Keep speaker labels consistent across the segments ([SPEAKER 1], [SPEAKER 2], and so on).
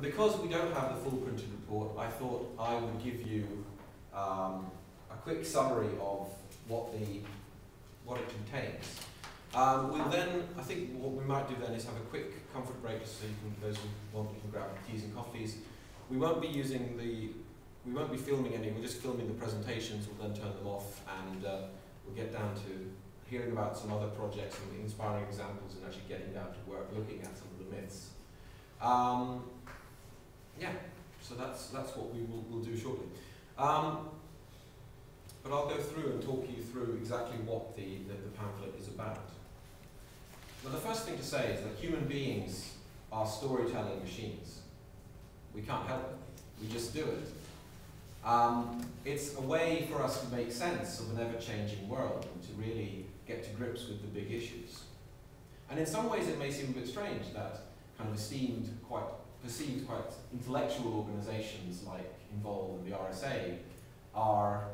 [SPEAKER 1] because we don't have the full printed report, I thought I would give you a quick summary of what it contains. We'll then, I think what we might do then is have a quick comfort break so you can, those who want, you can grab teas and coffees. We won't be filming any, we're just filming the presentations, we'll then turn them off, and we'll get down to hearing about some other projects and inspiring examples and actually getting down to work, looking at some of the myths. Yeah, so that's what we'll do shortly. But I'll go through and talk you through exactly what the pamphlet is about. Now, the first thing to say is that human beings are storytelling machines. We can't help it. We just do it. It's a way for us to make sense of an ever-changing world and to really get to grips with the big issues. And in some ways it may seem a bit strange that kind of perceived quite intellectual organizations like Involve and the RSA are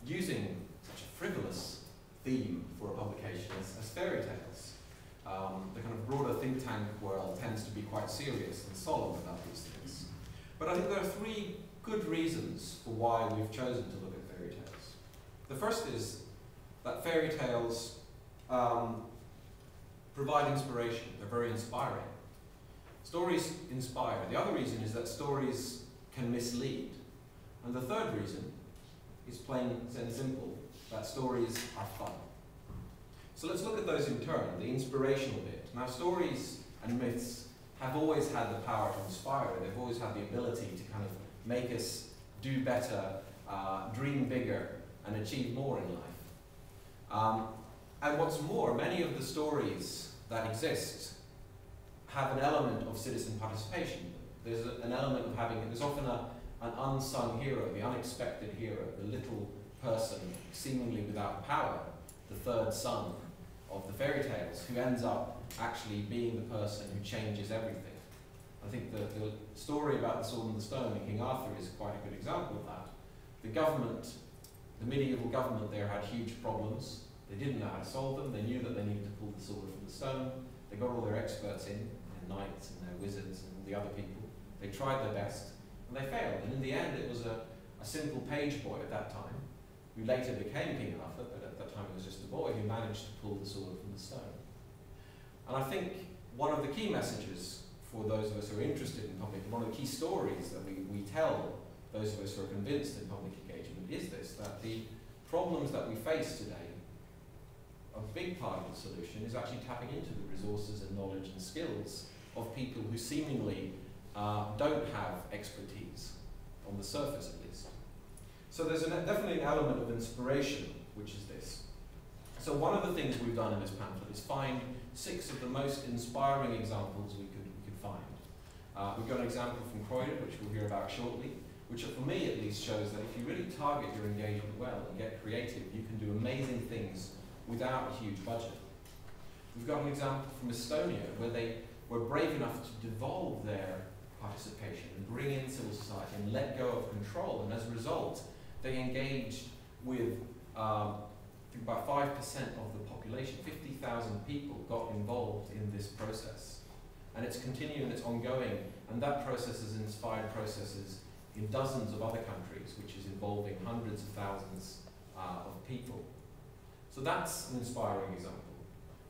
[SPEAKER 1] using such a frivolous theme for a publication as fairy tales. The kind of broader think tank world tends to be quite serious and solemn about these things. But I think there are three good reasons for why we've chosen to look at fairy tales. The first is that fairy tales provide inspiration. They're very inspiring. Stories inspire. The other reason is that stories can mislead. And the third reason is plain and simple, that stories are fun. So let's look at those in turn, the inspirational bit. Now, stories and myths have always had the power to inspire. They've always had the ability to kind of make us do better, dream bigger, and achieve more in life. And what's more, many of the stories that exist have an element of citizen participation. There's an element of there's often an unsung hero, the unexpected hero, the little person seemingly without power, the third son of the fairy tales, who ends up actually being the person who changes everything. I think the story about the Sword and the Stone and King Arthur is quite a good example of that. The government, the medieval government there, had huge problems. They didn't know how to solve them. They knew that they needed to pull the sword from the stone. They got all their experts in, their knights and their wizards and all the other people. They tried their best, and they failed. And in the end, it was a simple page boy at that time, who later became King Arthur, but at that time he was just a boy, who managed to pull the sword from the stone. And I think one of the key messages for those of us who are interested in public, one of the key stories that we tell those of us who are convinced in public engagement is this, that the problems that we face today, a big part of the solution is actually tapping into the resources and knowledge and skills of people who seemingly don't have expertise, on the surface at least. So there's definitely an element of inspiration, which is this. So one of the things we've done in this pamphlet is find 6 of the most inspiring examples we could find. We've got an example from Croydon, which we'll hear about shortly, which for me at least shows that if you really target your engagement well and get creative, you can do amazing things without a huge budget. We've got an example from Estonia, where they were brave enough to devolve their participation and bring in civil society and let go of control, and as a result they engaged with I think about 5% of the population. 50,000 people got involved in this process, and it's continuing, it's ongoing, and that process has inspired processes in dozens of other countries, which is involving hundreds of thousands of people. So that's an inspiring example.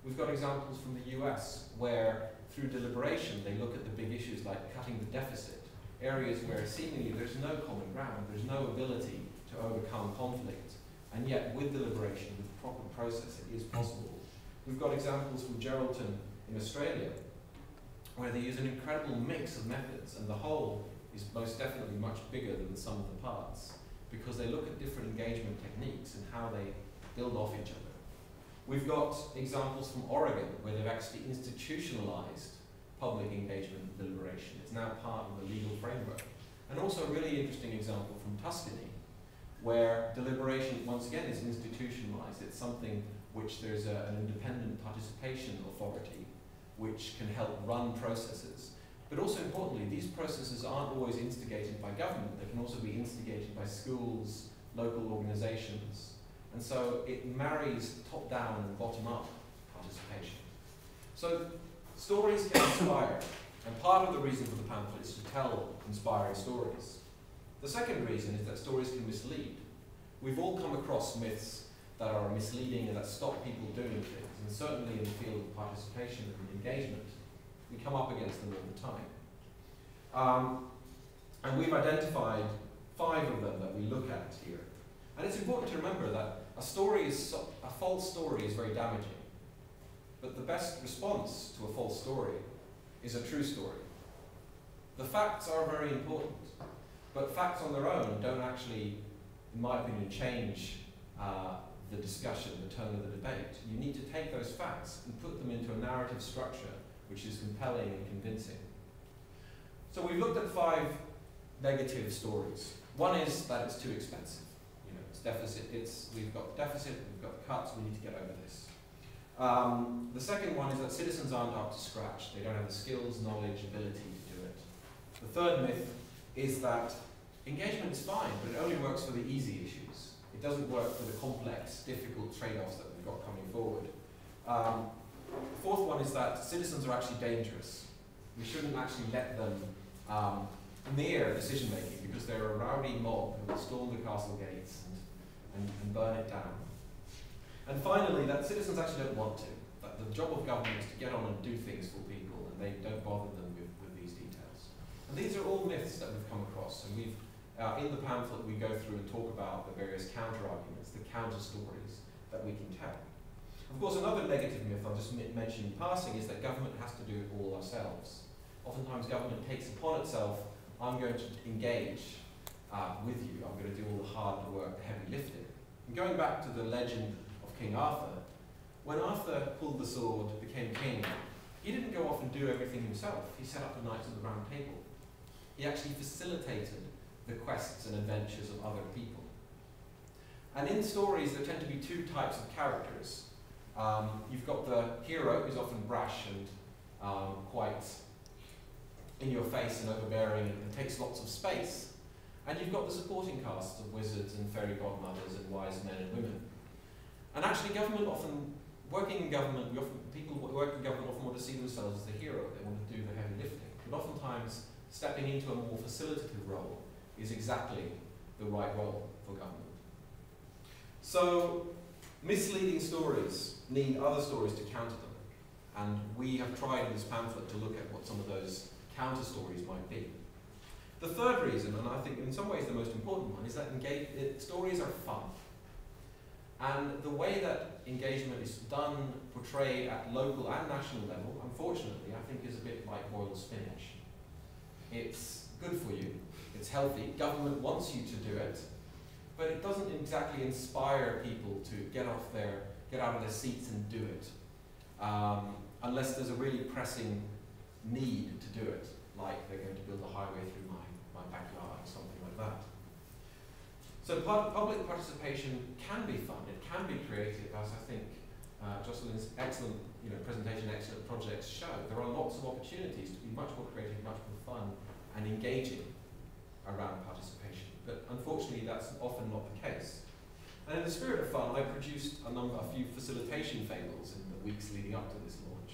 [SPEAKER 1] We've got examples from the US where through deliberation they look at the big issues like cutting the deficit, areas where seemingly there's no common ground, there's no ability to overcome conflict, and yet with deliberation, with proper process, it is possible. We've got examples from Geraldton in Australia where they use an incredible mix of methods, and the whole is most definitely much bigger than the sum of the parts, because they look at different engagement techniques and how they build off each other. We've got examples from Oregon where they've actually institutionalized public engagement and deliberation. It's now part of the legal framework. And also a really interesting example from Tuscany, where deliberation, once again, is institutionalized. It's something which there's an independent participation authority which can help run processes. But also importantly, these processes aren't always instigated by government. They can also be instigated by schools, local organizations. And so it marries top-down and bottom-up participation. So stories can inspire. And part of the reason for the pamphlet is to tell inspiring stories. The second reason is that stories can mislead. We've all come across myths that are misleading and that stop people doing things, and certainly in the field of participation and engagement, we come up against them all the time. And we've identified 5 of them that we look at here. And it's important to remember that a false story is very damaging. But the best response to a false story is a true story. The facts are very important, but facts on their own don't actually, in my opinion, change the discussion, the tone of the debate. You need to take those facts and put them into a narrative structure which is compelling and convincing. So we've looked at 5 negative stories. One is that it's too expensive. You know, it's deficit. We've got deficit. We've got cuts. We need to get over this. The second one is that citizens aren't up to scratch. They don't have the skills, knowledge, ability to do it. The third myth is that engagement is fine, but it only works for the easy issues. It doesn't work for the complex, difficult trade-offs that we've got coming forward. The fourth one is that citizens are actually dangerous. We shouldn't actually let them near decision-making because they're a rowdy mob who will storm the castle gates and burn it down. And finally, that citizens actually don't want to. That the job of government is to get on and do things for people, and they don't bother them with these details. And these are all myths that we've come across, and we've in the pamphlet we go through and talk about the various counter-arguments, the counter-stories that we can tell. Of course, another negative myth I'll just mention in passing is that government has to do it all ourselves. Oftentimes government takes upon itself, I'm going to engage with you, I'm going to do all the hard work, the heavy lifting. And going back to the legend of King Arthur, when Arthur pulled the sword, became king, he didn't go off and do everything himself. He set up the Knights of the Round Table. He actually facilitated the quests and adventures of other people. And in stories, there tend to be 2 types of characters. You've got the hero, who's often brash and quite in your face and overbearing and takes lots of space. And you've got the supporting casts of wizards and fairy godmothers and wise men and women. And actually government often, people who work in government often want to see themselves as the hero. They want to do the heavy lifting. But oftentimes, stepping into a more facilitative role is exactly the right role for government. So, misleading stories need other stories to counter them. And we have tried in this pamphlet to look at what some of those counter stories might be. The third reason, and I think in some ways the most important one, is that stories are fun. And the way that engagement is done, portrayed at local and national level, unfortunately, I think is a bit like boiled spinach. It's good for you, it's healthy, government wants you to do it, but it doesn't exactly inspire people to get out of their seats and do it, unless there's a really pressing need to do it, like they're going to build a highway through my backyard or something like that. So public participation can be fun, it can be creative, as I think Jocelyn's excellent presentation, excellent projects show. There are lots of opportunities to be much more creative, much more fun and engaging around participation. But unfortunately that's often not the case. And in the spirit of fun, I produced a few facilitation fables in the weeks leading up to this launch.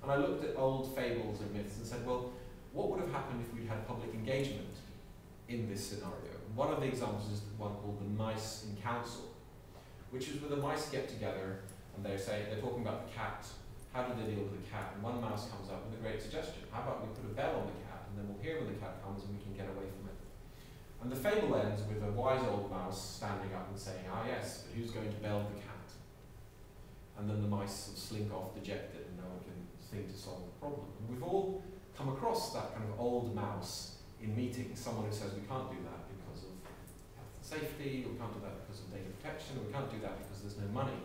[SPEAKER 1] And I looked at old fables and myths and said, well, what would have happened if we'd had public engagement in this scenario? One of the examples is the one called the Mice in Council, which is where the mice get together and they're talking about the cat. How do they deal with the cat? And one mouse comes up with a great suggestion. How about we put a bell on the cat and then we'll hear when the cat comes and we can get away from it. And the fable ends with a wise old mouse standing up and saying, ah yes, but who's going to bell the cat? And then the mice sort of slink off dejected and no one can think to solve the problem. And we've all come across that kind of old mouse in meetings, someone who says we can't do that because of health and safety, or we can't do that because of data protection, or we can't do that because there's no money.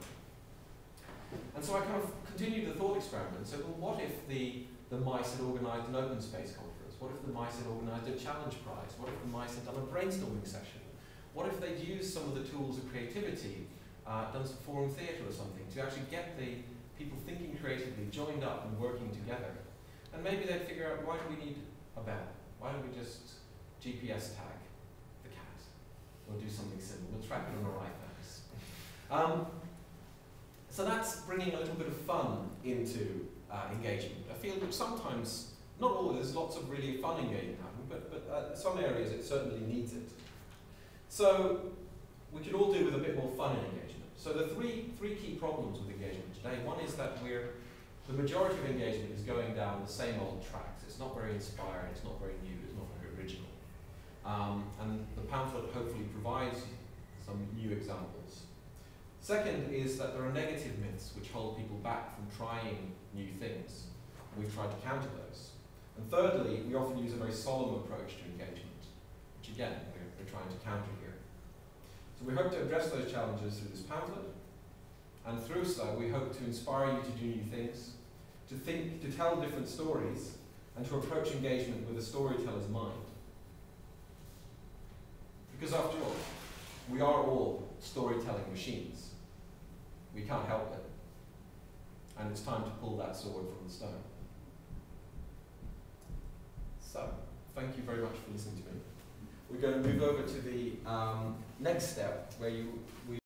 [SPEAKER 1] And so I kind of continued the thought experiment and said, well, what if the mice had organised an open space conference? What if the mice had organised a challenge prize? What if the mice had done a brainstorming session? What if they'd used some of the tools of creativity, done some forum theatre or something, to actually get the people thinking creatively joined up and working together? And maybe they'd figure out, why do we need a bell? Why don't we just GPS tag the cat? Or do something similar. We'll track it on our iPhones. So that's bringing a little bit of fun into engagement, a field which sometimes, Not all, there's lots of really fun engagement happening, but some areas it certainly needs it. So we could all do with a bit more fun in engagement. So the three key problems with engagement today. One is that the majority of engagement is going down the same old tracks. It's not very inspiring, it's not very new, it's not very original. And the pamphlet hopefully provides some new examples. Second is that there are negative myths which hold people back from trying new things. We've tried to counter those. And thirdly, we often use a very solemn approach to engagement, which again, we're trying to counter here. So we hope to address those challenges through this pamphlet, and through so we hope to inspire you to do new things, to think, to tell different stories, and to approach engagement with a storyteller's mind. Because after all, we are all storytelling machines. We can't help it. And it's time to pull that sword from the stone. So, thank you very much for listening to me. We're going to move over to the next step where we